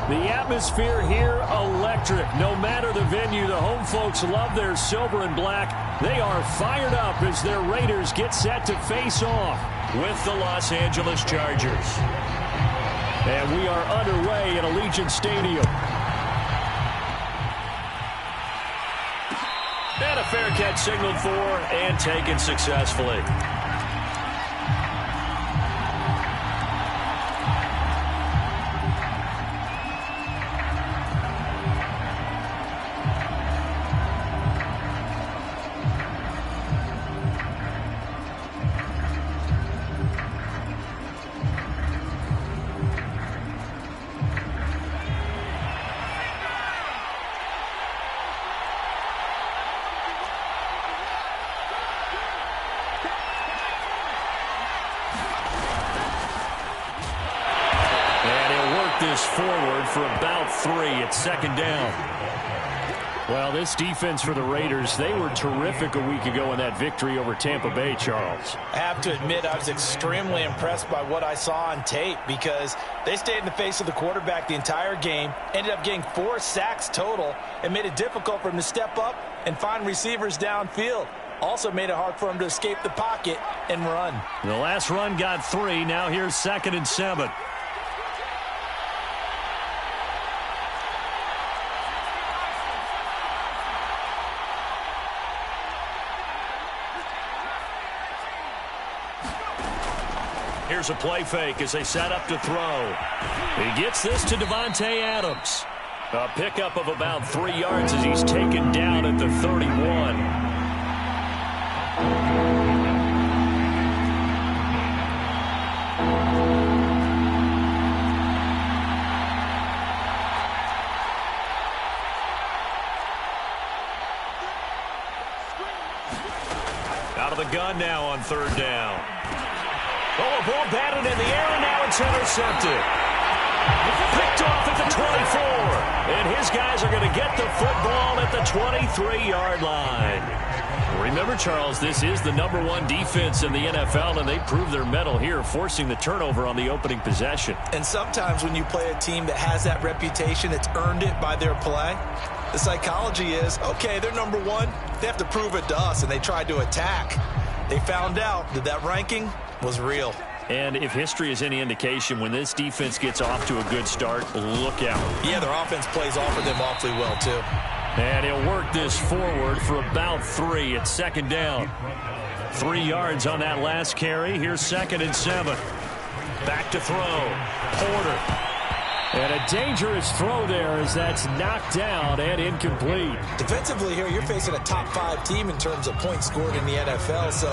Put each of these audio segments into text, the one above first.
The atmosphere here, electric. No matter the venue, the home folks love their silver and black. They are fired up as their Raiders get set to face off with the Los Angeles Chargers. And we are underway at Allegiant Stadium. And a fair catch signaled for and taken successfully. This forward for about 3 at second down. Well, this defense for the Raiders, they were terrific a week ago in that victory over Tampa Bay, Charles. I have to admit, I was extremely impressed by what I saw on tape because they stayed in the face of the quarterback the entire game, ended up getting 4 sacks total, and made it difficult for him to step up and find receivers downfield. Also made it hard for him to escape the pocket and run. The last run got 3. Now here's 2nd and 7. Here's a play fake as they set up to throw. He gets this to Davante Adams. A pickup of about 3 yards as he's taken down at the 31. Out of the gun now on 3rd down. Oh, a ball batted in the air, and now it's intercepted. Picked off at the 24. And his guys are going to get the football at the 23-yard line. Remember, Charles, this is the #1 defense in the NFL, and they proved their mettle here, forcing the turnover on the opening possession. And sometimes when you play a team that has that reputation, it's earned it by their play. The psychology is, okay, they're #1. They have to prove it to us, and they tried to attack. They found out that that ranking was real. And if history is any indication, when this defense gets off to a good start, look out. Yeah, their offense plays off of them awfully well, too. And he'll work this forward for about 3 at 2nd down. 3 yards on that last carry. Here's 2nd and 7. Back to throw. Porter. And a dangerous throw there as that's knocked down and incomplete. Defensively here, you're facing a top 5 team in terms of points scored in the NFL. So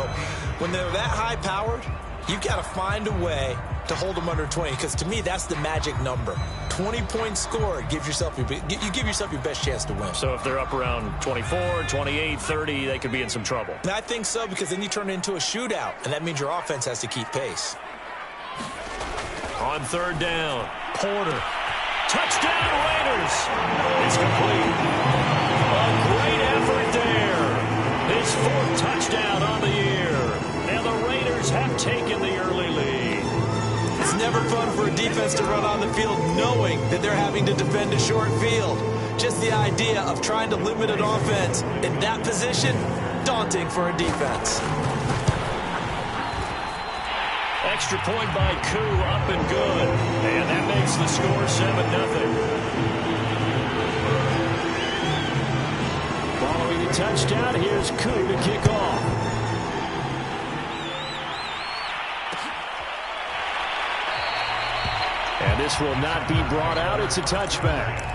when they're that high-powered, you've got to find a way to hold them under 20, because to me, that's the magic number. 20 points scored, you give yourself your best chance to win. So if they're up around 24, 28, 30, they could be in some trouble. And I think so, because then you turn it into a shootout, and that means your offense has to keep pace. On 3rd down, Porter. Touchdown, Raiders. It's complete. A great effort there. His 4th touchdown on the year. And the Raiders have taken the early lead. It's never fun for a defense to run on the field knowing that they're having to defend a short field. Just the idea of trying to limit an offense in that position, daunting for a defense. Extra point by Koo, up and good. And that makes the score 7-0. Following the touchdown, here's Koo to kick off. And this will not be brought out. It's a touchback.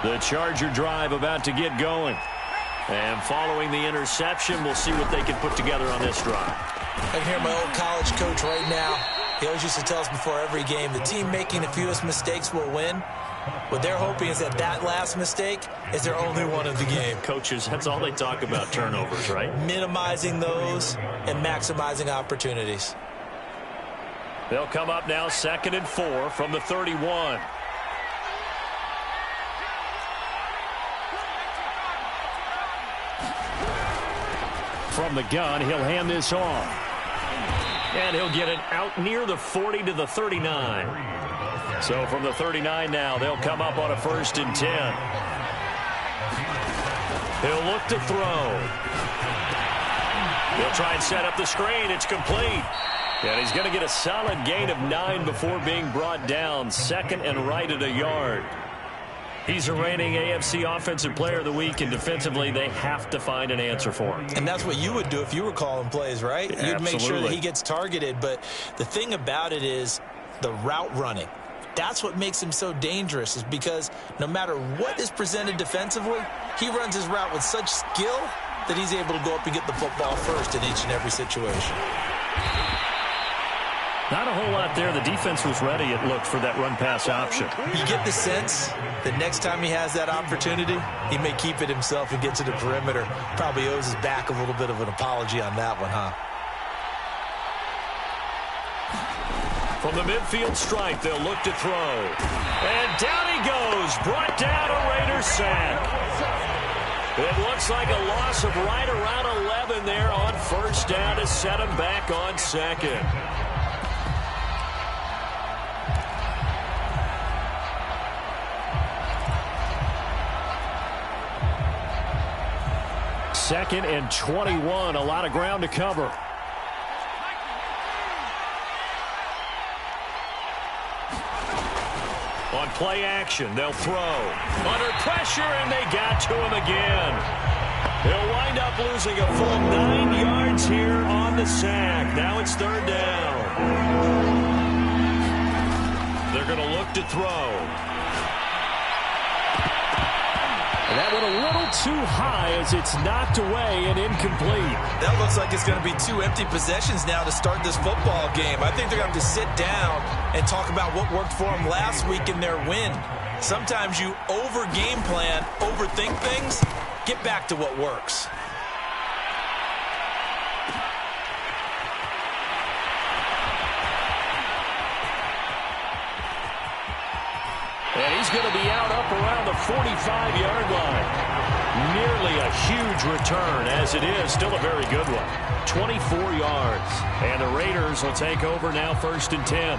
The Charger drive about to get going. And following the interception, we'll see what they can put together on this drive. I can hear my old college coach right now. He always used to tell us before every game, the team making the fewest mistakes will win. What they're hoping is that that last mistake is their only one of the game. Coaches, that's all they talk about, turnovers, right? Minimizing those and maximizing opportunities. They'll come up now 2nd and 4 from the 31. From the gun, he'll hand this off. And he'll get it out near the 40 to the 39. So from the 39 now, they'll come up on a 1st and 10. He'll look to throw. He'll try and set up the screen. It's complete. And he's going to get a solid gain of 9 before being brought down. 2nd and right at a yard. He's a reigning AFC Offensive Player of the Week, and defensively, they have to find an answer for him. And that's what you would do if you were calling plays, right? Yeah, you'd make sure that absolutely. he gets targeted. But the thing about it is the route running. That's what makes him so dangerous, is because no matter what is presented defensively, he runs his route with such skill that he's able to go up and get the football first in each and every situation. Not a whole lot there. The defense was ready, it looked, for that run-pass option. You get the sense that next time he has that opportunity, he may keep it himself and get to the perimeter. Probably owes his back a little bit of an apology on that one, huh? From the midfield stripe, they'll look to throw. And down he goes. Brought down, a Raiders sack. It looks like a loss of right around 11 there on 1st down to set him back on 2nd. Second and 21, a lot of ground to cover. On play action, they'll throw. Under pressure, and they got to him again. He'll wind up losing a full 9 yards here on the sack. Now it's 3rd down. They're going to look to throw. And that went a little too high as it's knocked away and incomplete. That looks like it's going to be 2 empty possessions now to start this football game. I think they're going to have to sit down and talk about what worked for them last week in their win. Sometimes you over-game plan, overthink things, get back to what works. And he's going to be out up around the 45-yard line. Nearly a huge return, as it is. Still a very good one. 24 yards. And the Raiders will take over now 1st and 10.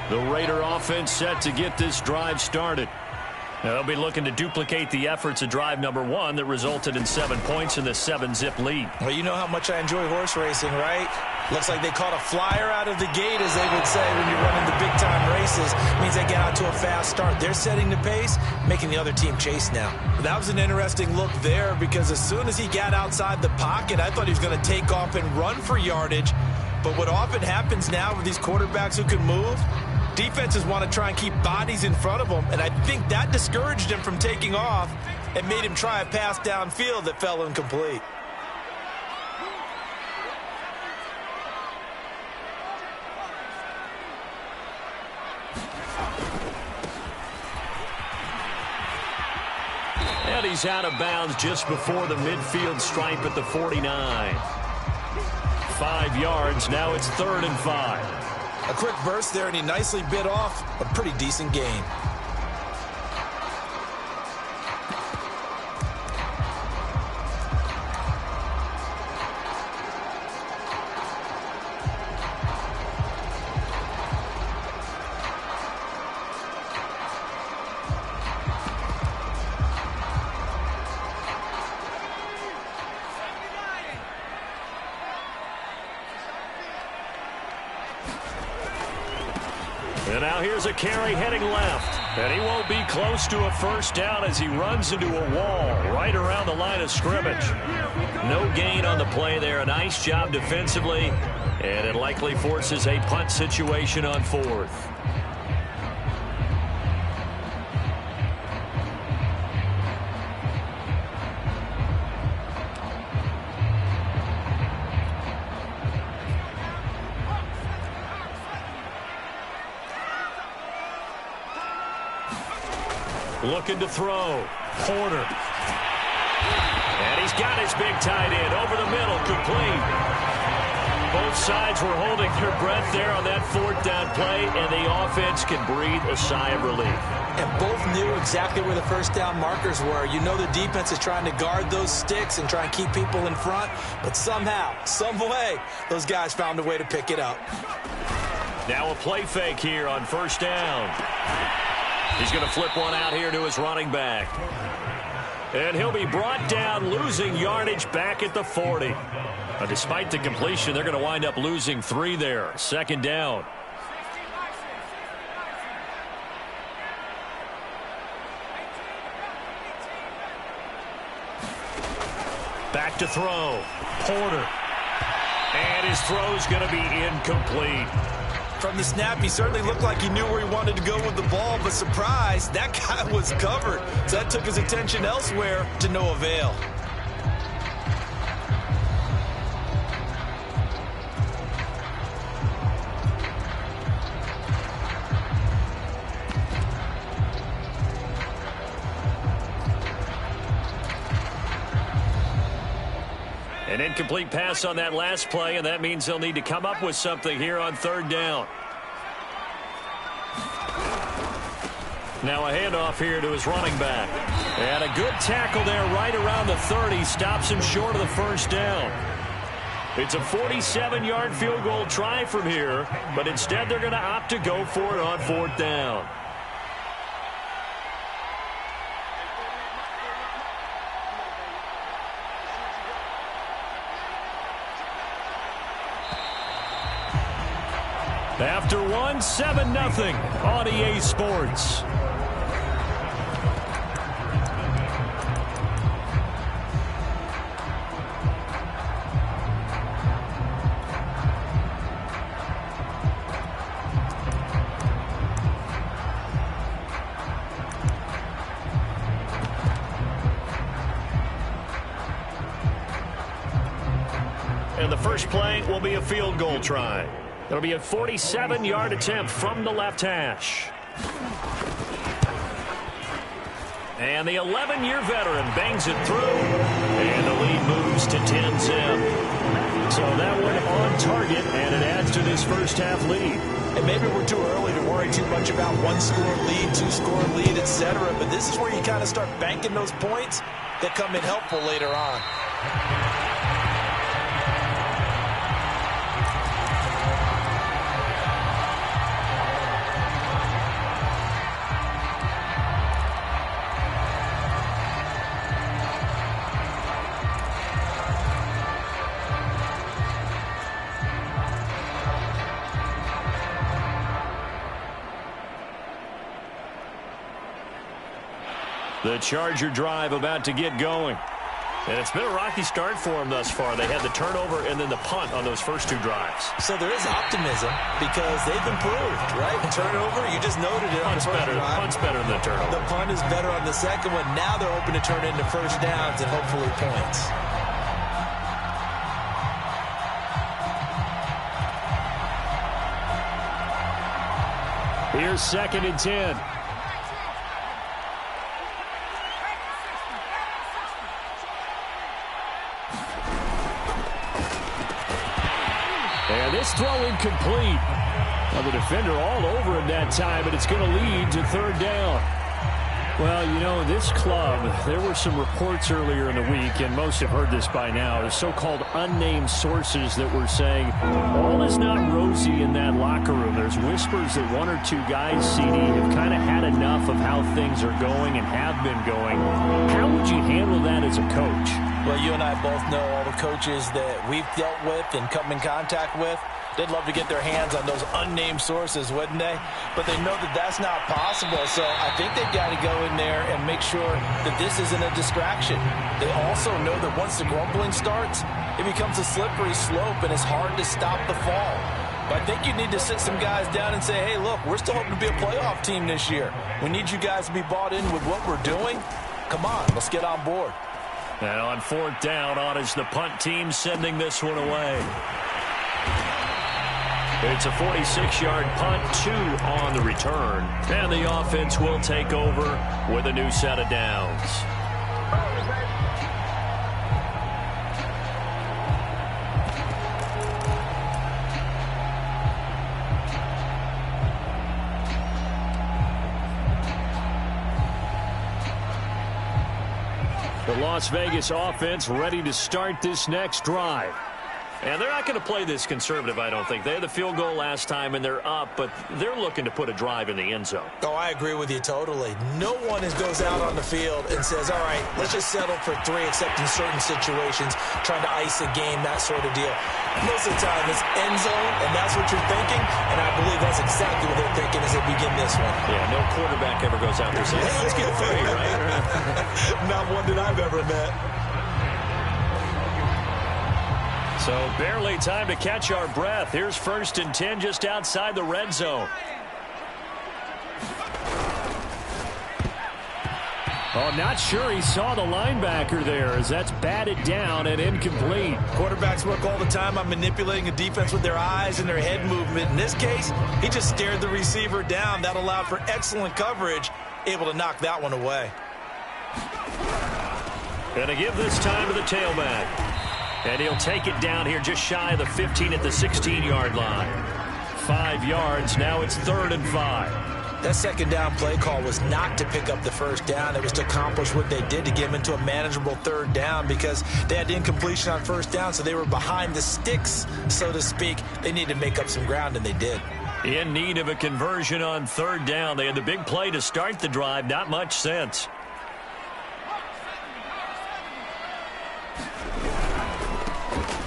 The Raider offense set to get this drive started. They'll be looking to duplicate the efforts of drive number 1 that resulted in 7 points in the 7-zip lead. Well, you know how much I enjoy horse racing, right? Looks like they caught a flyer out of the gate, as they would say, when you're running the big-time races. It means they get out to a fast start. They're setting the pace, making the other team chase now. That was an interesting look there, because as soon as he got outside the pocket, I thought he was going to take off and run for yardage. But what often happens now with these quarterbacks who can move, defenses want to try and keep bodies in front of them, and I think that discouraged him from taking off and made him try a pass downfield that fell incomplete. And he's out of bounds just before the midfield stripe at the 49. 5 yards, now it's 3rd and 5. A quick burst there, and he nicely bit off a pretty decent gain. And now here's a carry heading left. And he won't be close to a 1st down as he runs into a wall right around the line of scrimmage. No gain on the play there. A nice job defensively. And it likely forces a punt situation on 4th. Looking to throw. Porter. And he's got his big tight end over the middle, complete. Both sides were holding their breath there on that fourth down play, and the offense can breathe a sigh of relief. And both knew exactly where the first down markers were. You know the defense is trying to guard those sticks and try and keep people in front, but somehow, some way, those guys found a way to pick it up. Now a play fake here on first down. He's going to flip one out here to his running back. And he'll be brought down, losing yardage back at the 40. Despite the completion, they're going to wind up losing 3 there. Second down. Back to throw. Porter. And his throw's going to be incomplete. From the snap, he certainly looked like he knew where he wanted to go with the ball, but surprise, that guy was covered. So that took his attention elsewhere to no avail. An incomplete pass on that last play, and that means they'll need to come up with something here on third down. Now a handoff here to his running back. And a good tackle there right around the 30. Stops him short of the first down. It's a 47-yard field goal try from here, but instead they're going to opt to go for it on fourth down. After one, 7-0 on EA Sports. And the first play will be a field goal try. It'll be a 47-yard attempt from the left hash. And the 11-year veteran bangs it through. And the lead moves to 10-zip. So that one on target, and it adds to this first half lead. And maybe we're too early to worry too much about one-score lead, two-score lead, etc. But this is where you kind of start banking those points that come in helpful later on. The Charger drive about to get going. And it's been a rocky start for them thus far. They had the turnover and then the punt on those first 2 drives. So there is optimism because they've improved, right? Turnover, you just noted it. Punt's better than the turnover. The punt is better on the second one. Now they're hoping to turn into first downs and hopefully points. Here's 2nd and 10. And this throw incomplete. Now the defender all over him that time, but it's going to lead to third down. Well, you know, this club, there were some reports earlier in the week, and most have heard this by now, the so-called unnamed sources that were saying all is not rosy in that locker room. There's whispers that 1 or 2 guys, CD, have kind of had enough of how things are going and have been going. How would you handle that as a coach? Well, you and I both know all the coaches that we've dealt with and come in contact with. They'd love to get their hands on those unnamed sources, wouldn't they? But they know that that's not possible. So I think they've got to go in there and make sure that this isn't a distraction. They also know that once the grumbling starts, it becomes a slippery slope and it's hard to stop the fall. But I think you need to sit some guys down and say, hey, look, we're still hoping to be a playoff team this year. We need you guys to be bought in with what we're doing. Come on, let's get on board. And on fourth down, on is the punt team sending this one away. It's a 46-yard punt, 2 on the return. And the offense will take over with a new set of downs. The Las Vegas offense ready to start this next drive. And they're not going to play this conservative, I don't think. They had the field goal last time, and they're up, but they're looking to put a drive in the end zone. Oh, I agree with you totally. No one goes out on the field and says, all right, let's just settle for 3, except in certain situations, trying to ice a game, that sort of deal. Most of the time, it's end zone, and that's what you're thinking, and I believe that's exactly what they're thinking as they begin this one. Yeah, no quarterback ever goes out there saying, hey, let's get 3, right? Not one that I've ever met. So barely time to catch our breath. Here's 1st and 10 just outside the red zone. Oh, not sure he saw the linebacker there as that's batted down and incomplete. Quarterbacks work all the time on manipulating a defense with their eyes and their head movement. In this case, he just stared the receiver down. That allowed for excellent coverage, able to knock that one away. Going to give this time to the tailback. And he'll take it down here just shy of the 15 at the 16-yard line. 5 yards. Now it's 3rd and 5. That second down play call was not to pick up the first down. It was to accomplish what they did to get them into a manageable 3rd down because they had incompletion on 1st down, so they were behind the sticks, so to speak. They needed to make up some ground, and they did. In need of a conversion on 3rd down. They had the big play to start the drive. Not much sense.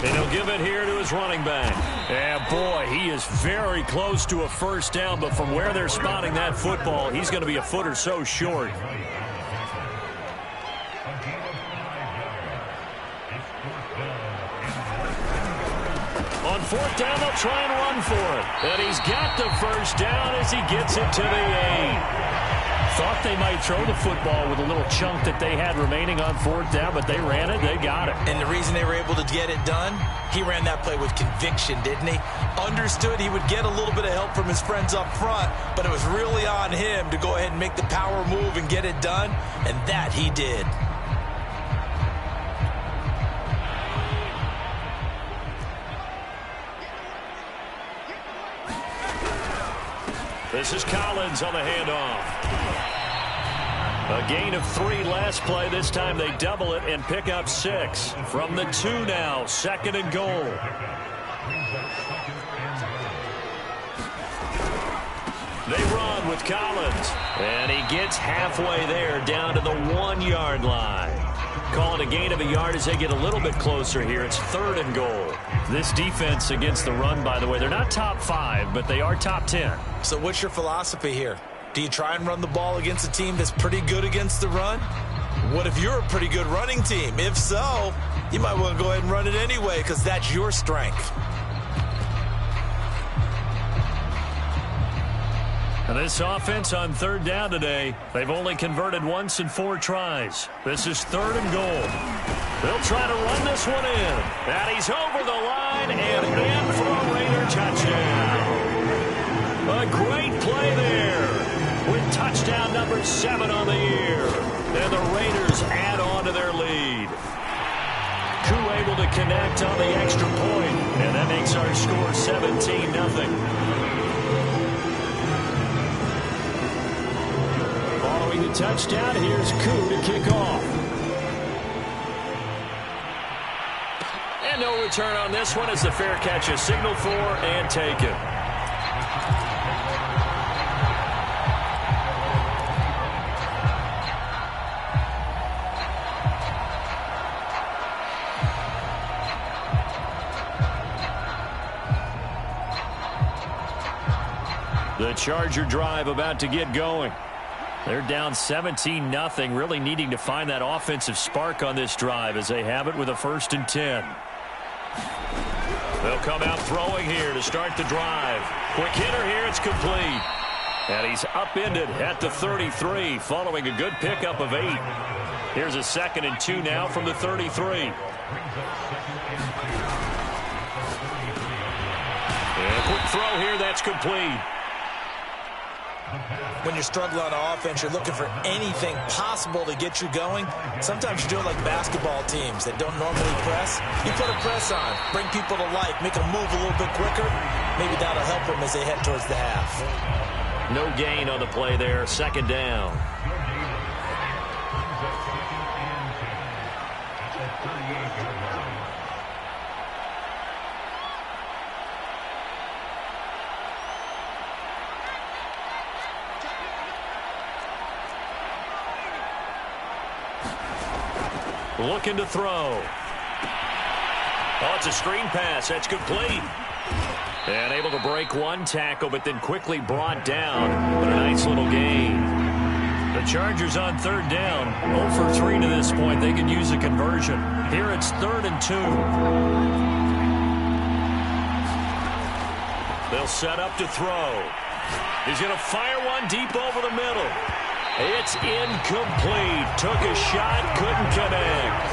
And he'll give it here to his running back. And, boy, he is very close to a 1st down, but from where they're spotting that football, he's going to be a foot or so short. On 4th down, they'll try and run for it. And he's got the 1st down as he gets it to the 8. Thought they might throw the football with a little chunk that they had remaining on 4th down, but they ran it. They got it. And the reason they were able to get it done, he ran that play with conviction, didn't he? Understood he would get a little bit of help from his friends up front, but it was really on him to go ahead and make the power move and get it done, and that he did. This is Collins on the handoff. A gain of 3 last play. This time they double it and pick up 6. From the 2 now, 2nd and goal. They run with Collins. And he gets halfway there down to the 1-yard line. Calling a gain of a yard as they get a little bit closer here. It's 3rd and goal. This defense against the run, by the way, they're not top 5, but they are top 10. So what's your philosophy here? Do you try and run the ball against a team that's pretty good against the run? What if you're a pretty good running team? If so, you might want to go ahead and run it anyway because that's your strength. And this offense on 3rd down today, they've only converted once in 4 tries. This is 3rd and goal. They'll try to run this one in. And he's over the line and in for a Raider touchdown. A great play there with touchdown number 7 on the year. And the Raiders add on to their lead. Koo able to connect on the extra point, and that makes our score 17-0. Following the touchdown, here's Koo to kick off. And no return on this one as the fair catch is signaled for and taken. The Charger drive about to get going. They're down 17-0, really needing to find that offensive spark on this drive as they have it with a 1st and 10. They'll come out throwing here to start the drive. Quick hitter here, it's complete. And he's upended at the 33 following a good pickup of 8. Here's a 2nd and 2 now from the 33. And Quick throw here, that's complete. When you're struggling on offense, you're looking for anything possible to get you going. Sometimes you do it like basketball teams that don't normally press. You put a press on, bring people to life, make them move a little bit quicker. Maybe that'll help them as they head towards the half. No gain on the play there, second down. Looking to throw. Oh, it's a screen pass. That's complete. And able to break one tackle, but then quickly brought down. But a nice little gain. The Chargers on third down. 0 for 3 to this point. They could use a conversion. Here it's 3rd and 2. They'll set up to throw. He's going to fire one deep over the middle. It's incomplete. Took a shot, couldn't connect.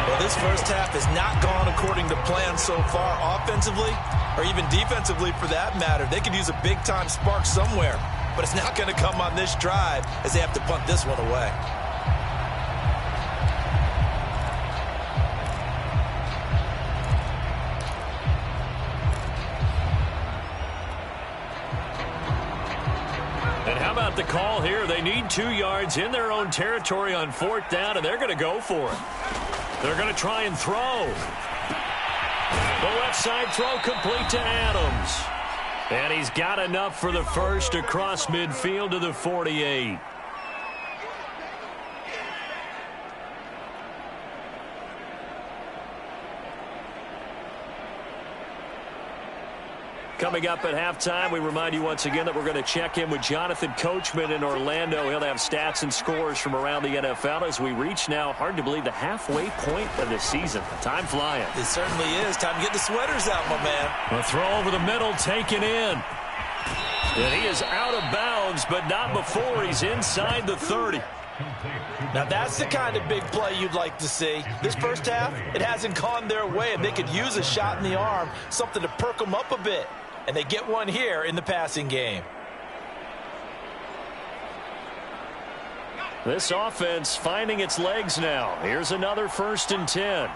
Well, this first half has not gone according to plan so far offensively, or even defensively for that matter. They could use a big-time spark somewhere, but it's not going to come on this drive as they have to punt this one away. The call here, they need 2 yards in their own territory on 4th down, and they're going to go for it. They're going to try and throw. The left side throw complete to Adams. And he's got enough for the first across midfield to the 48. Coming up at halftime, we remind you once again that we're going to check in with Jonathan Coachman in Orlando. He'll have stats and scores from around the NFL as we reach now, hard to believe, the halfway point of the season. Time flying. It certainly is. Time to get the sweaters out, my man. A throw over the middle, taken in. And he is out of bounds, but not before he's inside the 30. Now, that's the kind of big play you'd like to see. This first half, it hasn't gone their way, and they could use a shot in the arm, something to perk them up a bit. And they get one here in the passing game. This offense finding its legs now. Here's another 1st and 10.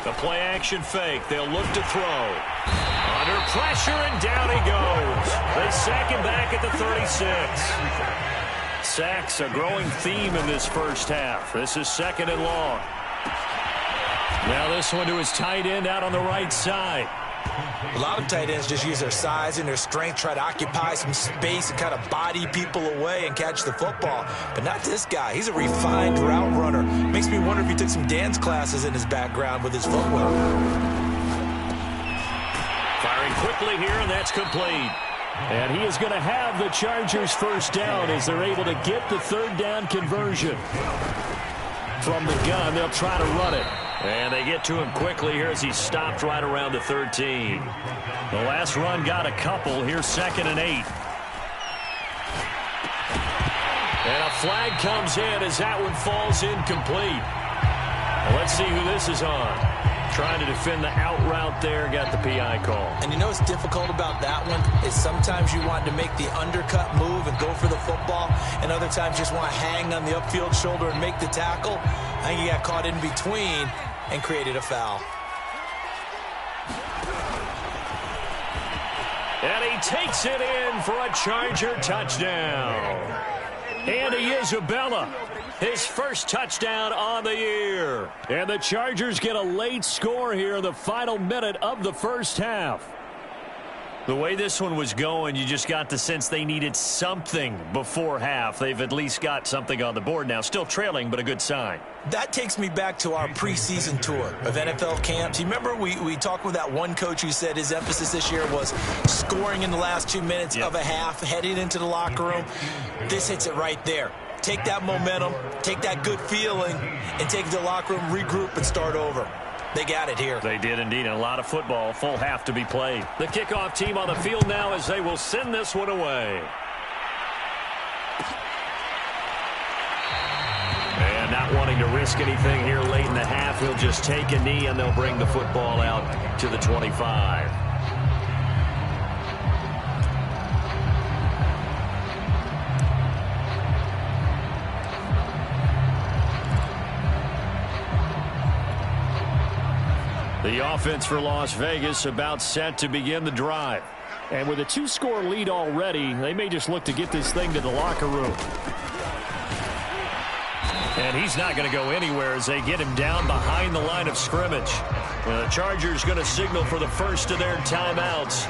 The play action fake. They'll look to throw. Under pressure, and down he goes. They sack him back at the 36. Sacks a growing theme in this first half. This is 2nd and long. Now this one to his tight end out on the right side. A lot of tight ends just use their size and their strength, try to occupy some space and kind of body people away and catch the football. But not this guy. He's a refined route runner. Makes me wonder if he took some dance classes in his background with his footwork. Firing quickly here, and that's complete. And he is going to have the Chargers first down as they're able to get the 3rd down conversion. From the gun, they'll try to run it. And they get to him quickly here as he stopped right around the 13. The last run got a couple. Here's 2nd and 8. And a flag comes in as that one falls incomplete. Well, let's see who this is on. Trying to defend the out route there, got the PI call. And you know what's difficult about that one is sometimes you want to make the undercut move and go for the football, and other times you just want to hang on the upfield shoulder and make the tackle. I think he got caught in between and created a foul. And he takes it in for a Charger touchdown. Andy Isabella, his first touchdown on the year. And the Chargers get a late score here in the final minute of the first half. The way this one was going, you just got the sense they needed something before half. They've at least got something on the board now. Still trailing, but a good sign. That takes me back to our preseason tour of NFL camps. You remember we talked with that one coach who said his emphasis this year was scoring in the last 2 minutes of a half, heading into the locker room. This hits it right there. Take that momentum, take that good feeling, and take it to the locker room, regroup, and start over. They got it here. They did indeed, and a lot of football, full half to be played. The kickoff team on the field now as they will send this one away. And not wanting to risk risk anything here late in the half. He'll just take a knee, and they'll bring the football out to the 25. The offense for Las Vegas about set to begin the drive. And with a 2-score lead already, they may just look to get this thing to the locker room. And he's not going to go anywhere as they get him down behind the line of scrimmage. The Chargers going to signal for the first of their timeouts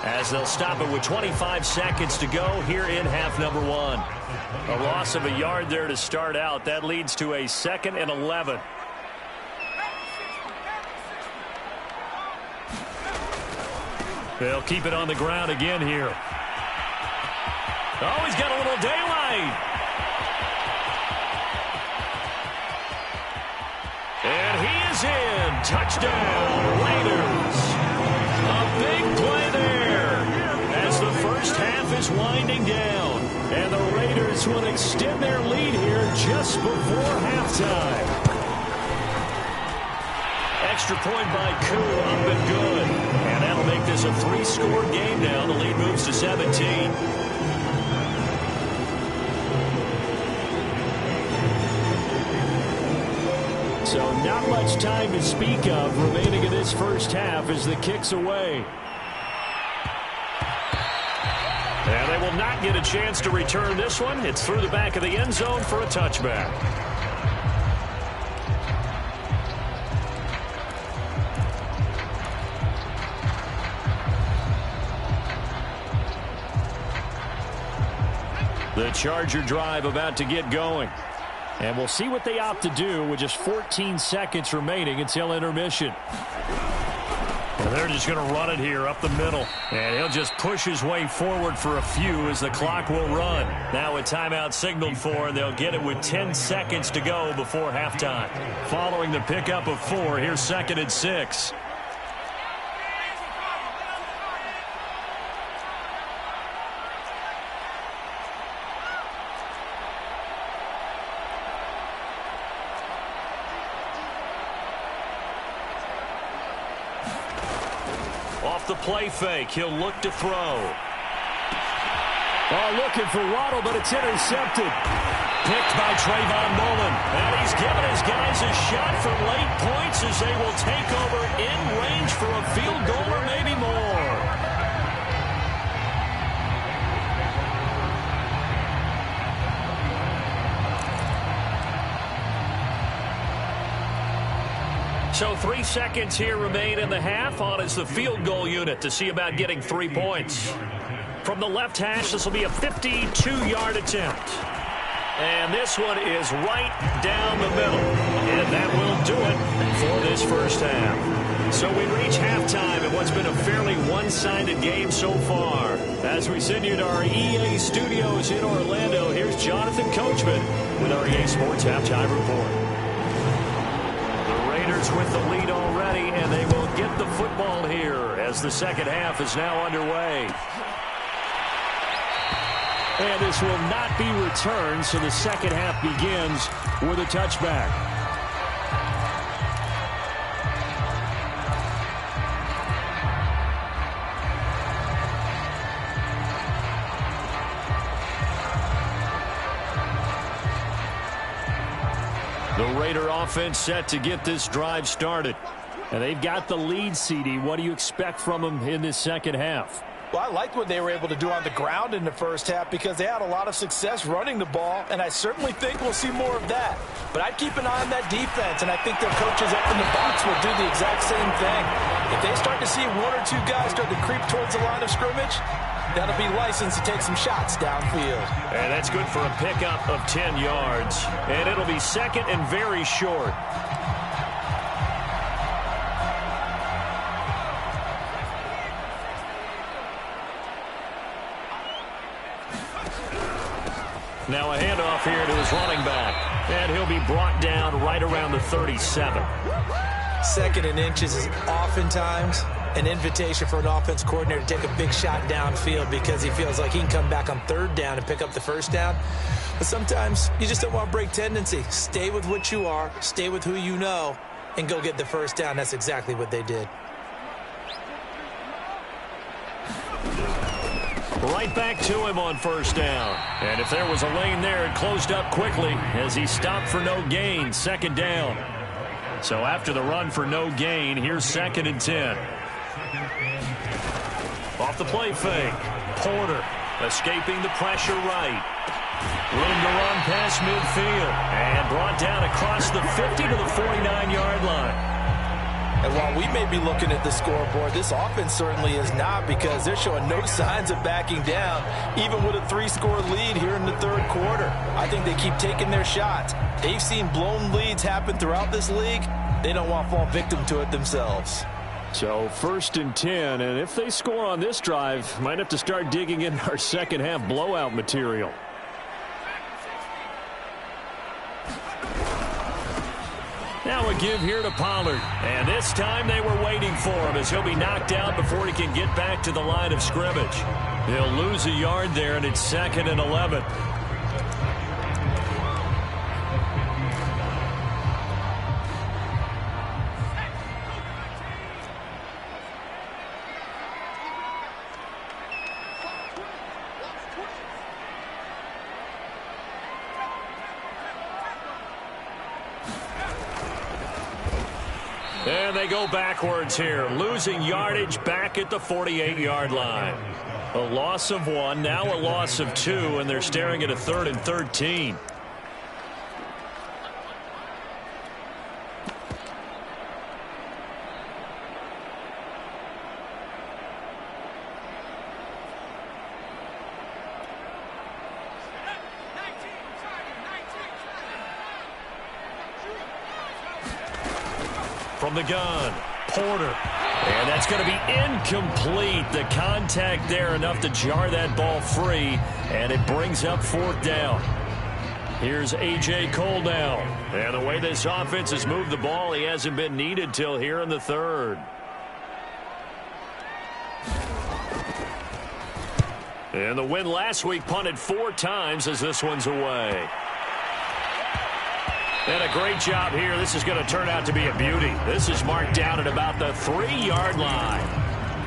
as they'll stop it with 25 seconds to go here in half number 1. A loss of a yard there to start out. That leads to a 2nd and 11. They'll keep it on the ground again here. Oh, he's got a little daylight. And he is in. Touchdown, Raiders. A big play there as the first half is winding down. And the Raiders will extend their lead here just before halftime. Extra point by Koo, up and good. And that'll make this a 3-score game now. The lead moves to 17. So not much time to speak of remaining in this first half as the kick's away. And they will not get a chance to return this one. It's through the back of the end zone for a touchback. The Charger drive about to get going. And we'll see what they opt to do with just 14 seconds remaining until intermission. And they're just going to run it here up the middle. And he'll just push his way forward for a few as the clock will run. Now a timeout signaled for, and they'll get it with 10 seconds to go before halftime. Following the pickup of 4, here's 2nd and 6. Off the play fake, he'll look to throw. Oh, looking for Waddle, but it's intercepted. Picked by Trayvon Mullen. And he's given his guys a shot for late points as they will take over in range for a field goal or maybe more. So 3 seconds here remain in the half. On is the field goal unit to see about getting 3 points. From the left hash, this will be a 52-yard attempt. And this one is right down the middle. And that will do it for this first half. So we reach halftime in what's been a fairly one-sided game so far. As we send you to our EA studios in Orlando, here's Jonathan Coachman with our EA Sports Halftime Report. With the lead already, and they will get the football here as the second half is now underway. And this will not be returned, so the second half begins with a touchback. The Raider offense set to get this drive started. And they've got the lead, CD. What do you expect from them in this second half? Well, I liked what they were able to do on the ground in the first half because they had a lot of success running the ball, and I certainly think we'll see more of that. But I'd keep an eye on that defense, and I think their coaches up in the box will do the exact same thing. If they start to see 1 or 2 guys start to creep towards the line of scrimmage, that'll be licensed to take some shots downfield. And that's good for a pickup of 10 yards. And it'll be 2nd and very short. Now a handoff here to his running back. And he'll be brought down right around the 37. 2nd and inches is oftentimes an invitation for an offense coordinator to take a big shot downfield because he feels like he can come back on third down and pick up the first down. But sometimes you just don't want to break tendency. Stay with what you are, stay with who you know, and go get the first down. That's exactly what they did. Right back to him on first down. And if there was a lane there, it closed up quickly as he stopped for no gain. Second down. So after the run for no gain, here's 2nd and 10. Off the play fake. Porter escaping the pressure right. Room to run past midfield. And brought down across the 50 to the 49-yard line. And while we may be looking at the scoreboard, this offense certainly is not, because they're showing no signs of backing down, even with a 3-score lead here in the third quarter. I think they keep taking their shots. They've seen blown leads happen throughout this league. They don't want to fall victim to it themselves. So 1st and 10, and if they score on this drive, might have to start digging in our second half blowout material. Now a give here to Pollard. And this time they were waiting for him as he'll be knocked out before he can get back to the line of scrimmage. He'll lose a yard there, and it's 2nd and 11. And they go backwards here, losing yardage back at the 48-yard line. A loss of 1, now a loss of 2, and they're staring at a 3rd and 13. From the gun, Porter. And that's going to be incomplete. The contact there enough to jar that ball free, and it brings up 4th down. Here's A.J. Cole now. And the way this offense has moved the ball, he hasn't been needed till here in the 3rd. And the win last week punted 4 times as this one's away. And a great job here. This is going to turn out to be a beauty. This is marked down at about the 3-yard line.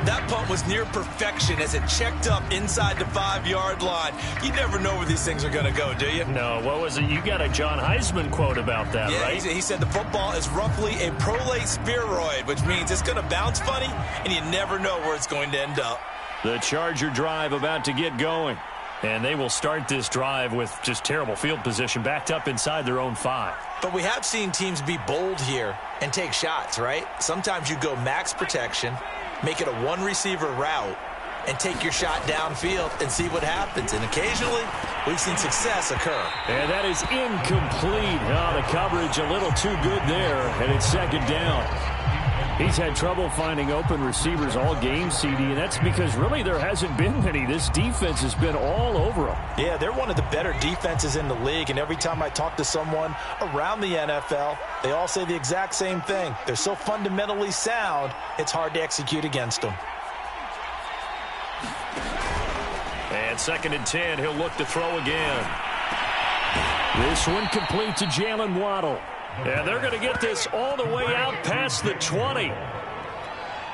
That punt was near perfection as it checked up inside the 5-yard line. You never know where these things are going to go, do you? No, what was it? You got a John Heisman quote about that, yeah, right? He said the football is roughly a prolate spheroid, which means it's going to bounce funny, and you never know where it's going to end up. The Charger drive about to get going. And they will start this drive with just terrible field position, backed up inside their own 5. But we have seen teams be bold here and take shots, right? Sometimes you go max protection, make it a 1-receiver route, and take your shot downfield and see what happens. And occasionally, we've seen success occur. And that is incomplete. Oh, the coverage a little too good there, and it's 2nd down. He's had trouble finding open receivers all game, CD, and that's because really there hasn't been many. This defense has been all over them. Yeah, they're one of the better defenses in the league, and every time I talk to someone around the NFL, they all say the exact same thing. They're so fundamentally sound, it's hard to execute against them. And 2nd and 10, he'll look to throw again. This one complete to Jalen Waddle. And they're going to get this all the way out past the 20.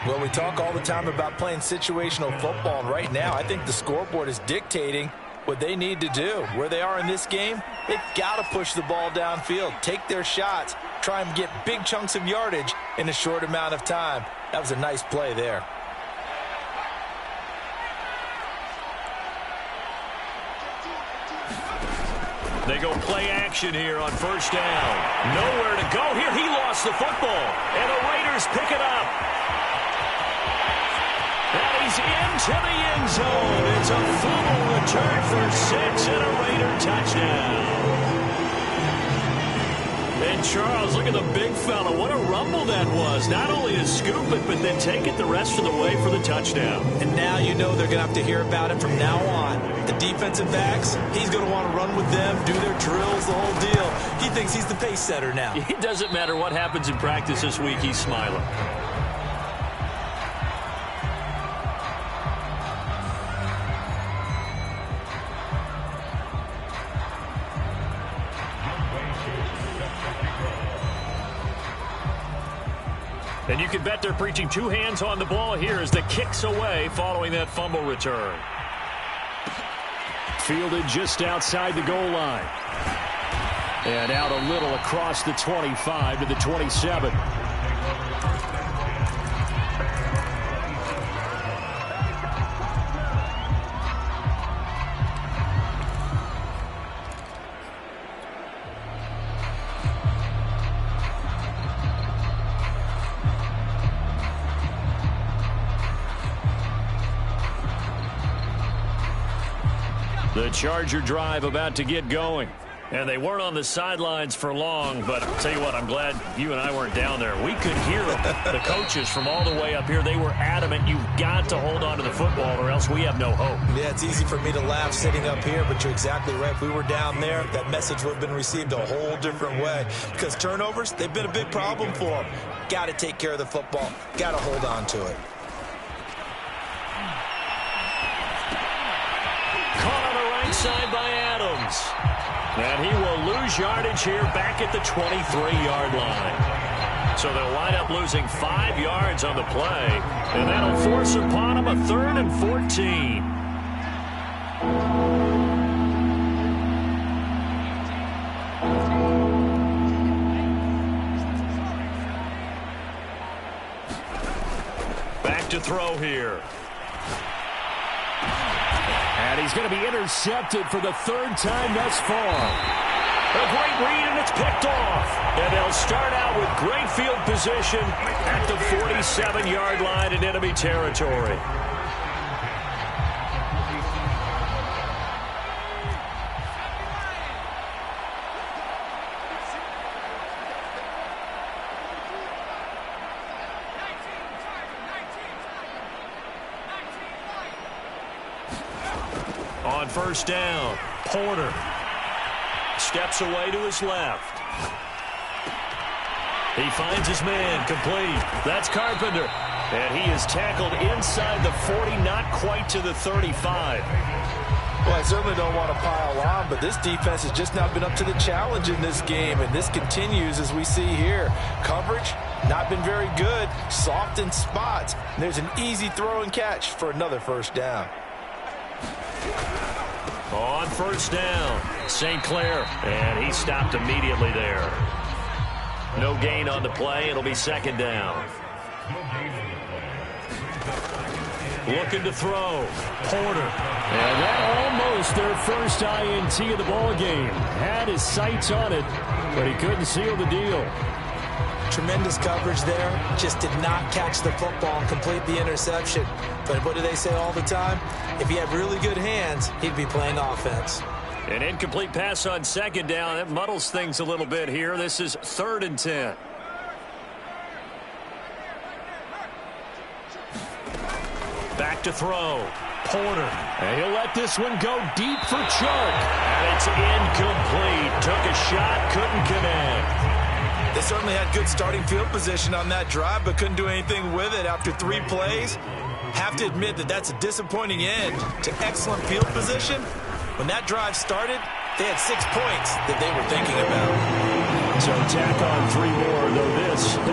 Well, we talk all the time about playing situational football, and right now I think the scoreboard is dictating what they need to do. Where they are in this game, they've got to push the ball downfield, take their shots, try and get big chunks of yardage in a short amount of time. That was a nice play there. They go play action here on 1st down. Nowhere to go here. He lost the football. And the Raiders pick it up. And he's into the end zone. It's a fumble return for 6 and a Raider touchdown. And Charles, look at the big fella. What a rumble that was. Not only to scoop it, but then take it the rest of the way for the touchdown. And now you know they're going to have to hear about it from now on. The defensive backs, he's going to want to run with them, do their drills, the whole deal. He thinks he's the pace setter now. It doesn't matter what happens in practice this week, he's smiling. And you can bet they're preaching two hands on the ball here as the kick's away following that fumble return. Fielded just outside the goal line. And out a little across the 25 to the 27. The Charger drive about to get going. And they weren't on the sidelines for long, but I'll tell you what, I'm glad you and I weren't down there. We could hear the coaches from all the way up here. They were adamant, you've got to hold on to the football or else we have no hope. Yeah, it's easy for me to laugh sitting up here, but you're exactly right. If we were down there, that message would have been received a whole different way. Because turnovers, they've been a big problem for them. Got to take care of the football. Got to hold on to it. Caught on the right side by Adams. And he will lose yardage here back at the 23-yard line. So they'll wind up losing 5 yards on the play. And that'll force upon them a 3rd and 14. Back to throw here. And he's going to be intercepted for the 3rd time thus far. A great read, and it's picked off. And they'll start out with great field position at the 47-yard line in enemy territory. On first down, Porter steps away to his left. He finds his man, complete. That's Carpenter. And he is tackled inside the 40, not quite to the 35. Well, I certainly don't want to pile on, but this defense has just not been up to the challenge in this game, and this continues as we see here. Coverage, not been very good, soft in spots. And there's an easy throw and catch for another first down. On first down, St. Clair, and he stopped immediately there. No gain on the play. It'll be 2nd down. Looking to throw. Porter. And that almost their first INT of the ball game. Had his sights on it, but he couldn't seal the deal. Tremendous coverage there. Just did not catch the football and complete the interception. But what do they say all the time? If he had really good hands, he'd be playing offense. An incomplete pass on 2nd down. That muddles things a little bit here. This is 3rd and 10. Back to throw. Porter. And he'll let this one go deep for Chark. And it's incomplete. Took a shot, couldn't connect. They certainly had good starting field position on that drive, but couldn't do anything with it after 3 plays. Have to admit that that's a disappointing end to excellent field position. When that drive started, they had 6 points that they were thinking about. So tack on 3 more, though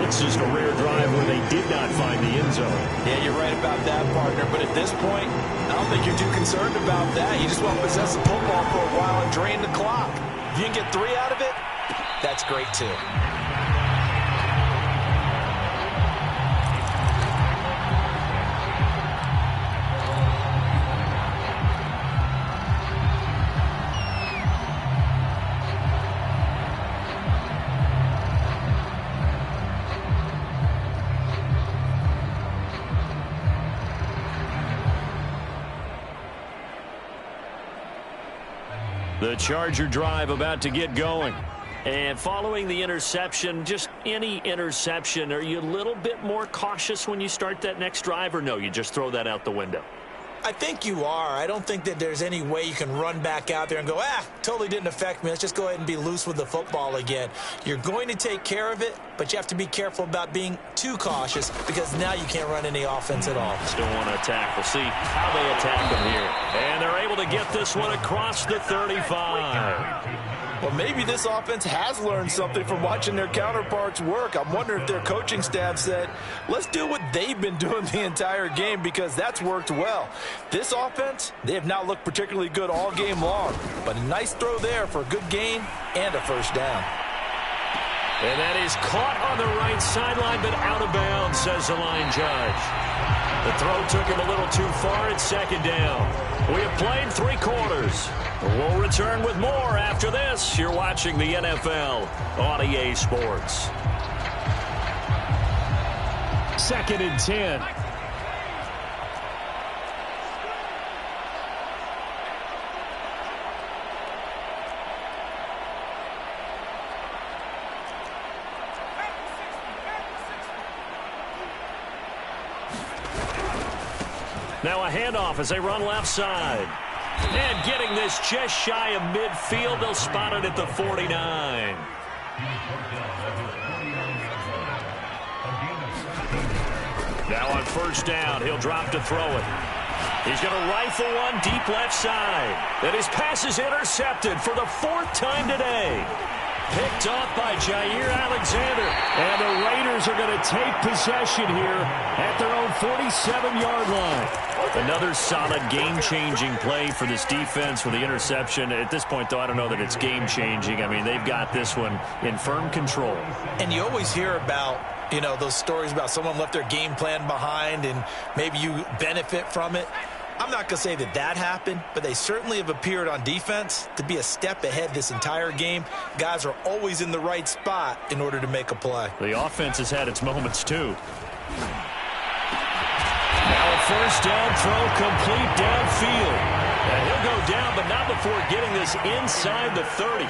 it's just a rare drive where they did not find the end zone. Yeah, you're right about that, partner. But at this point, I don't think you're too concerned about that. You just want to possess the football for a while and drain the clock. If you can get 3 out of it, that's great, too. The Charger drive about to get going. And following the interception, just any interception, are you a little bit more cautious when you start that next drive, or no, you just throw that out the window? I think you are. I don't think that there's any way you can run back out there and go, totally didn't affect me. Let's just go ahead and be loose with the football again. You're going to take care of it, but you have to be careful about being too cautious because now you can't run any offense at all. Still want to attack. We'll see how they attack them here. And they're able to get this one across the 35. Well, maybe this offense has learned something from watching their counterparts work. I'm wondering if their coaching staff said, let's do what they've been doing the entire game, because that's worked well. This offense, they have not looked particularly good all game long, but a nice throw there for a good gain and a first down. And that is caught on the right sideline, but out of bounds, says the line judge. The throw took him a little too far. It's second down. We have played 3 quarters. We'll return with more after this. You're watching the NFL on EA Sports. 2nd and 10. Now a handoff as they run left side. And getting this just shy of midfield. They'll spot it at the 49. Now on first down, he'll drop to throw it. He's going to rifle one deep left side. And his pass is intercepted for the 4th time today. Picked off by Jair Alexander. And the Raiders are going to take possession here at their own 47-yard line. Another solid game-changing play for this defense with the interception. At this point, though, I don't know that it's game-changing. I mean, they've got this one in firm control. And you always hear about, you know, those stories about someone left their game plan behind and maybe you benefit from it. I'm not going to say that that happened, but they certainly have appeared on defense to be a step ahead this entire game. Guys are always in the right spot in order to make a play. The offense has had its moments, too. Now a first down throw complete downfield. And he'll go down, but not before getting this inside the 30.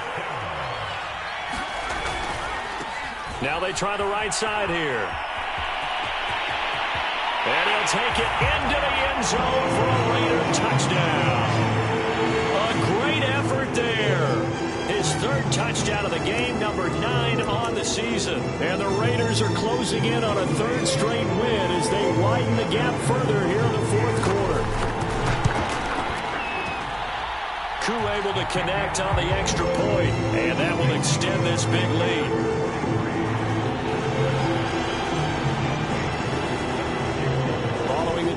Now they try the right side here. And he'll take it into the end zone for a Raider touchdown. A great effort there. His 3rd touchdown of the game, number 9 on the season. And the Raiders are closing in on a 3rd straight win as they widen the gap further here in the 4th quarter. Koo able to connect on the extra point, and that will extend this big lead.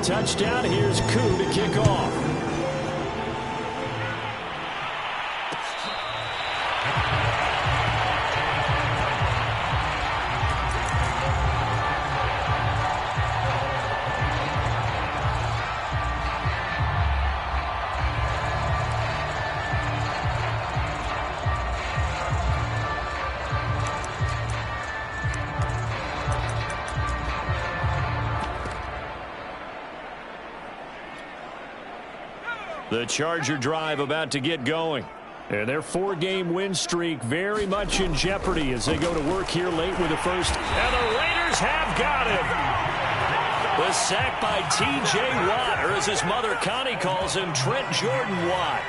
Touchdown. Here's Koo to kick off. The Charger drive about to get going. And their 4-game win streak very much in jeopardy as they go to work here late with the first. And the Raiders have got him. The sack by T.J. Watt, or as his mother Connie calls him, Trent Jordan Watt.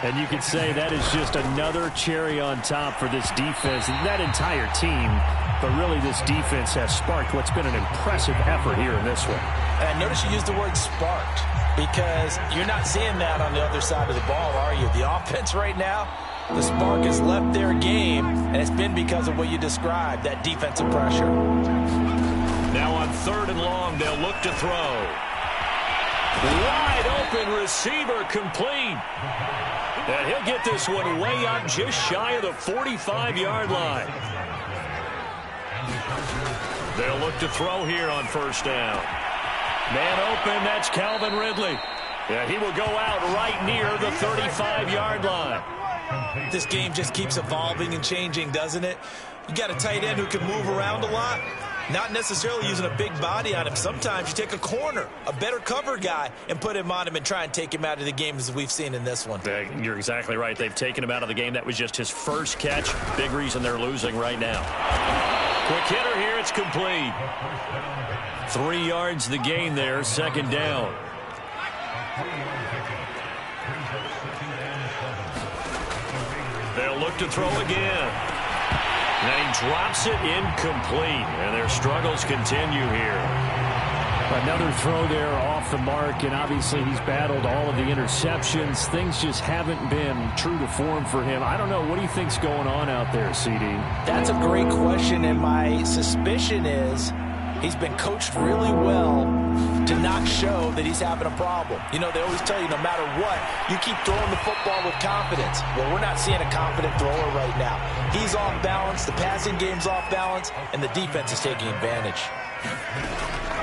And you could say that is just another cherry on top for this defense and that entire team. But really, this defense has sparked what's been an impressive effort here in this one. And notice you used the word sparked, because you're not seeing that on the other side of the ball, are you? The offense right now, the spark has left their game, and it's been because of what you described, that defensive pressure. Now on 3rd and long, they'll look to throw. Wide open receiver complete. And he'll get this one way up just shy of the 45-yard line. They'll look to throw here on first down. Man open, that's Calvin Ridley. Yeah, he will go out right near the 35-yard line. This game just keeps evolving and changing, doesn't it? You got a tight end who can move around a lot, not necessarily using a big body on him. Sometimes you take a corner, a better cover guy, and put him on him and try and take him out of the game, as we've seen in this one. You're exactly right. They've taken him out of the game. That was just his first catch. Big reason they're losing right now. Quick hitter here. It's complete. 3 yards the gain there. 2nd down. They'll look to throw again. And he drops it incomplete. And their struggles continue here. Another throw there off the mark, and obviously he's battled all of the interceptions. Things just haven't been true to form for him. I don't know. What do you think's going on out there, CD? That's a great question, and my suspicion is he's been coached really well to not show that he's having a problem. You know, they always tell you no matter what, you keep throwing the football with confidence. Well, we're not seeing a confident thrower right now. He's off balance, the passing game's off balance, and the defense is taking advantage.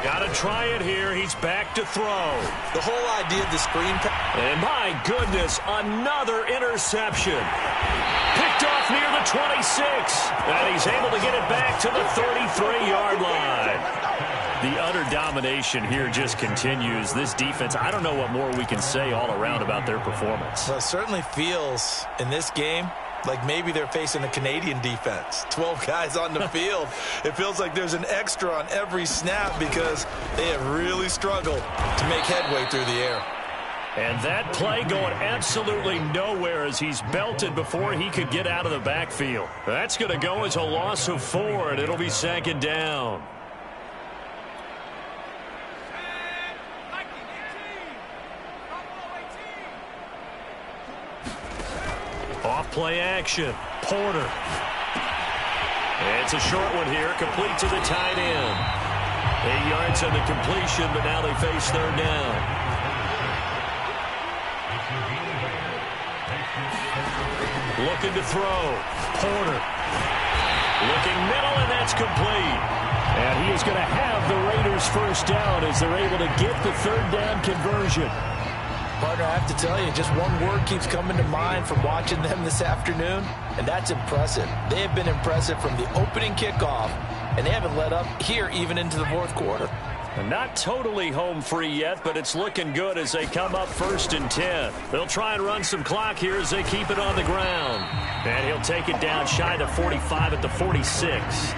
Got to try it here. He's back to throw. The whole idea of the screen pass. And my goodness, another interception. Picked off near the 26. And he's able to get it back to the 33-yard line. The utter domination here just continues. This defense, I don't know what more we can say all around about their performance. Well, it certainly feels in this game like maybe they're facing a Canadian defense. 12 guys on the field. It feels like there's an extra on every snap because they have really struggled to make headway through the air. And that play going absolutely nowhere as he's belted before he could get out of the backfield. That's going to go as a loss of 4, and it'll be 2nd down. Off play action. Porter. It's a short one here, complete to the tight end. 8 yards on the completion, but now they face 3rd down. Looking to throw. Porter. Looking middle, and that's complete. And he is going to have the Raiders 1st down as they're able to get the 3rd down conversion. Partner, I have to tell you, just one word keeps coming to mind from watching them this afternoon, and that's impressive. They have been impressive from the opening kickoff, and they haven't let up here even into the 4th quarter. And not totally home free yet, but it's looking good as they come up 1st and 10. They'll try and run some clock here as they keep it on the ground. And he'll take it down shy of 45 at the 46.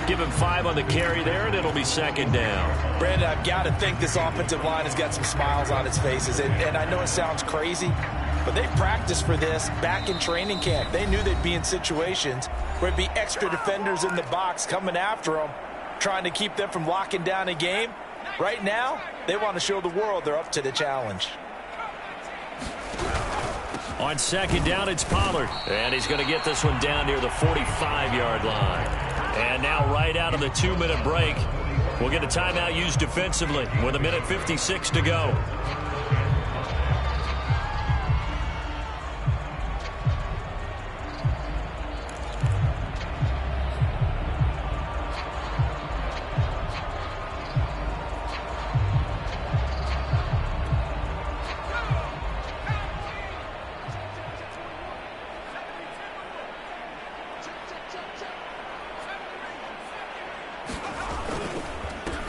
Give him 5 on the carry there, and it'll be 2nd down. Brandon, I've got to think this offensive line has got some smiles on its faces. And I know it sounds crazy, but they practiced for this back in training camp. They knew they'd be in situations where it'd be extra defenders in the box coming after them, trying to keep them from locking down a game. Right now, they want to show the world they're up to the challenge. On 2nd down, it's Pollard. And he's going to get this one down near the 45-yard line. And now right out of the 2-minute break, we'll get a timeout used defensively with 1:56 to go.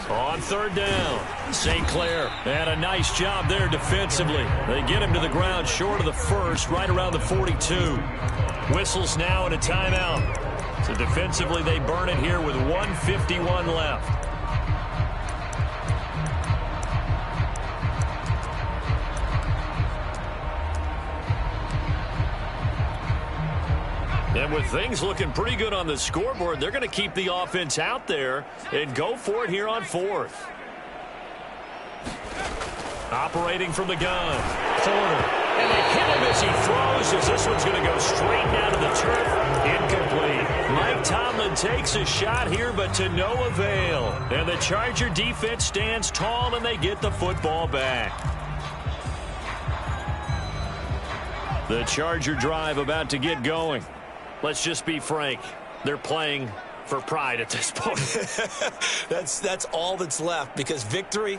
On 3rd down, St. Clair, and a nice job there defensively. They get him to the ground short of the 1st, right around the 42. Whistles now and a timeout. So defensively, they burn it here with 1:51 left. And with things looking pretty good on the scoreboard, they're going to keep the offense out there and go for it here on 4th. Operating from the gun, Porter. And they hit him as he throws, as this one's going to go straight down to the turf. Incomplete. Mike Tomlin takes a shot here, but to no avail. And the Charger defense stands tall, and they get the football back. The Charger drive about to get going. Let's just be frank. They're playing for pride at this point. That's all that's left, because victory,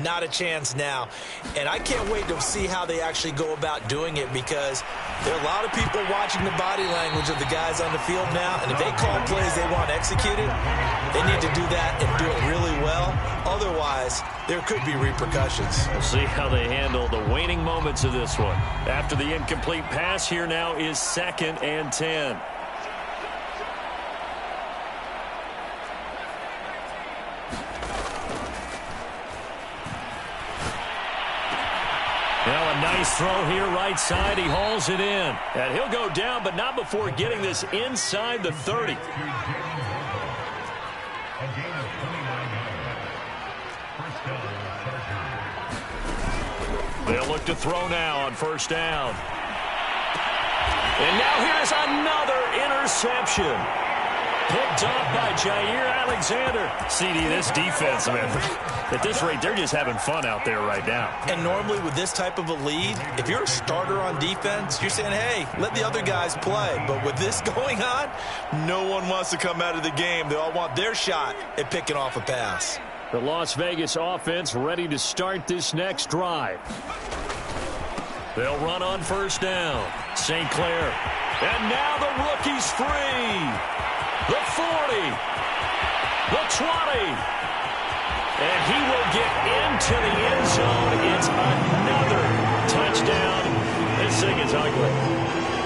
not a chance now. And I can't wait to see how they actually go about doing it, because there are a lot of people watching the body language of the guys on the field now, and if they call plays they want executed, they need to do that and do it really well. Otherwise, there could be repercussions. We'll see how they handle the waning moments of this one. After the incomplete pass, here now is 2nd and 10. Now a nice throw here right side. He hauls it in. And he'll go down, but not before getting this inside the 30. They'll look to throw now on first down. And now here's another interception. Picked off by Jair Alexander. CD, this defense, man, at this rate, they're just having fun out there right now. And normally with this type of a lead, if you're a starter on defense, you're saying, hey, let the other guys play. But with this going on, no one wants to come out of the game. They all want their shot at picking off a pass. The Las Vegas offense ready to start this next drive. They'll run on first down. St. Clair. And now the rookie's free. The 40. The 20. And he will get into the end zone. It's another touchdown. This thing is ugly.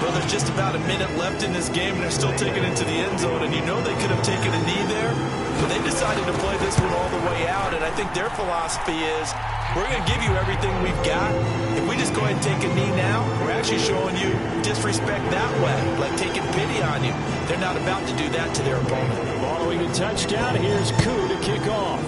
Well, there's just about a minute left in this game, and they're still taking it to the end zone. And you know they could have taken a knee there, but they decided to play this one all the way out. And I think their philosophy is, we're going to give you everything we've got. If we just go ahead and take a knee now, we're actually showing you disrespect that way, like taking pity on you. They're not about to do that to their opponent. Following a touchdown, here's Koo to kick off.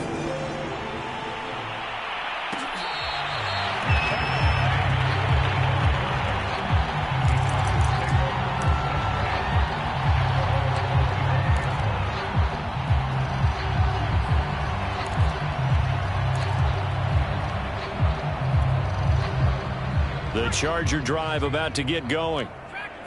The Charger drive about to get going.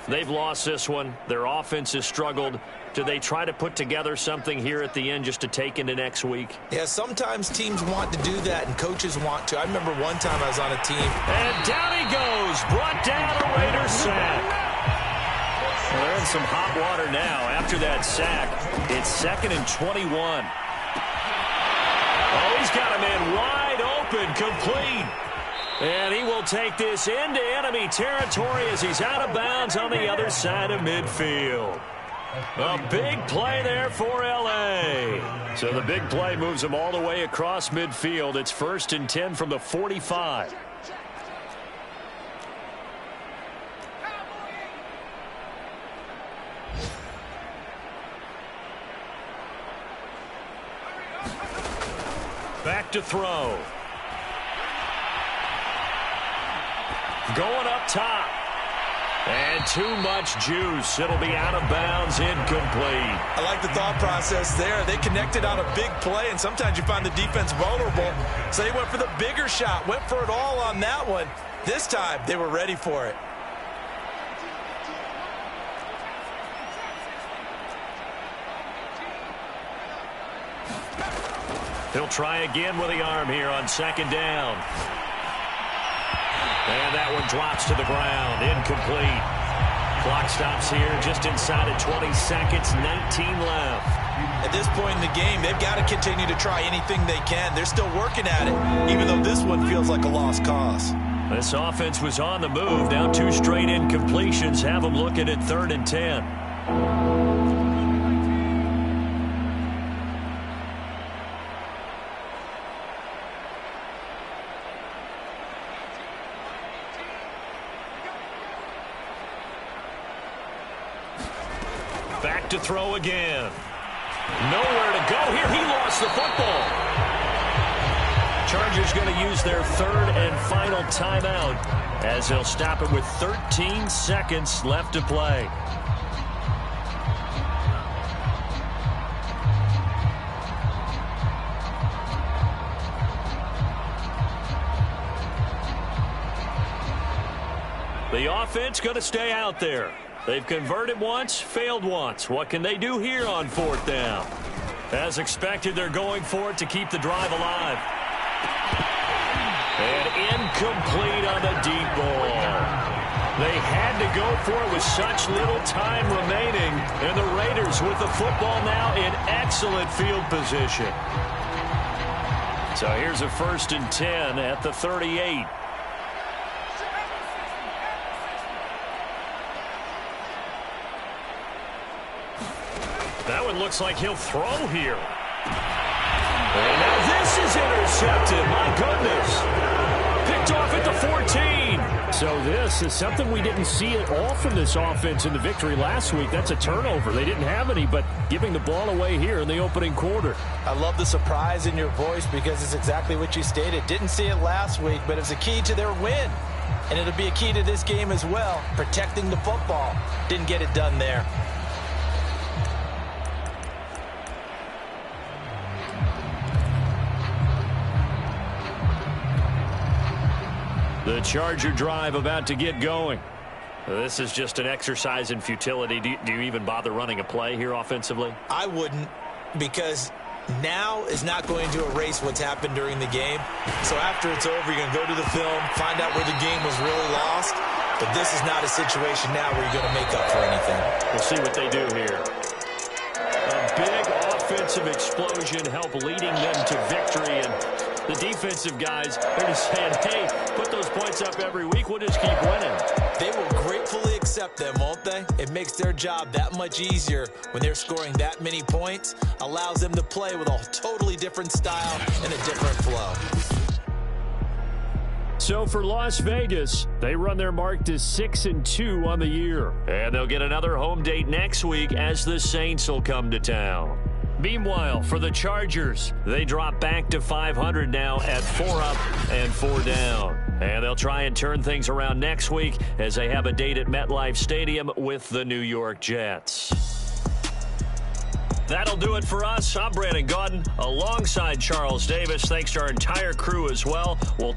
They've lost this one. Their offense has struggled. Do they try to put together something here at the end just to take into next week? Yeah, sometimes teams want to do that, and coaches want to. I remember one time I was on a team. And down he goes. Brought down a Raider sack. Well, they're in some hot water now. After that sack, it's 2nd and 21. Oh, he's got a man wide open, complete. And he will take this into enemy territory as he's out of bounds on the other side of midfield. A big play there for L.A. So the big play moves him all the way across midfield. It's 1st and 10 from the 45. Back to throw. Going up top. And too much juice. It'll be out of bounds, incomplete. I like the thought process there. They connected on a big play, and sometimes you find the defense vulnerable. So they went for the bigger shot, went for it all on that one. This time, they were ready for it. He'll try again with the arm here on 2nd down. And that one drops to the ground. Incomplete. Clock stops here just inside of 20 seconds. 19 left. At this point in the game, they've got to continue to try anything they can. They're still working at it, even though this one feels like a lost cause. This offense was on the move. Now 2 straight incompletions have them looking at 3rd and 10. Back to throw again. Nowhere to go here. He lost the football. Chargers going to use their 3rd and final timeout as they'll stop it with 13 seconds left to play. The offense going to stay out there. They've converted once, failed once. What can they do here on 4th down? As expected, they're going for it to keep the drive alive. And incomplete on the deep ball. They had to go for it with such little time remaining. And the Raiders with the football now in excellent field position. So here's a 1st and 10 at the 38. That one looks like he'll throw here. And now this is intercepted. My goodness. Picked off at the 14. So this is something we didn't see at all from this offense in the victory last week. That's a turnover. They didn't have any, but giving the ball away here in the opening quarter. I love the surprise in your voice because it's exactly what you stated. Didn't see it last week, but it's a key to their win. And it'll be a key to this game as well, protecting the football. Didn't get it done there. The Charger drive about to get going. This is just an exercise in futility. Do you even bother running a play here offensively? I wouldn't, because now is not going to erase what's happened during the game. So after it's over, you're going to go to the film, find out where the game was really lost. But this is not a situation now where you're going to make up for anything. We'll see what they do here. A big offensive explosion help leading them to victory. And the defensive guys, they're just saying, hey, put those points up every week. We'll just keep winning. They will gratefully accept them, won't they? It makes their job that much easier when they're scoring that many points. Allows them to play with a totally different style and a different flow. So for Las Vegas, they run their mark to 6-2 on the year. And they'll get another home date next week as the Saints will come to town. Meanwhile, for the Chargers, they drop back to 500 now at 4 up and 4 down. And they'll try and turn things around next week as they have a date at MetLife Stadium with the New York Jets. That'll do it for us. I'm Brandon Gaudin alongside Charles Davis. Thanks to our entire crew as well. We'll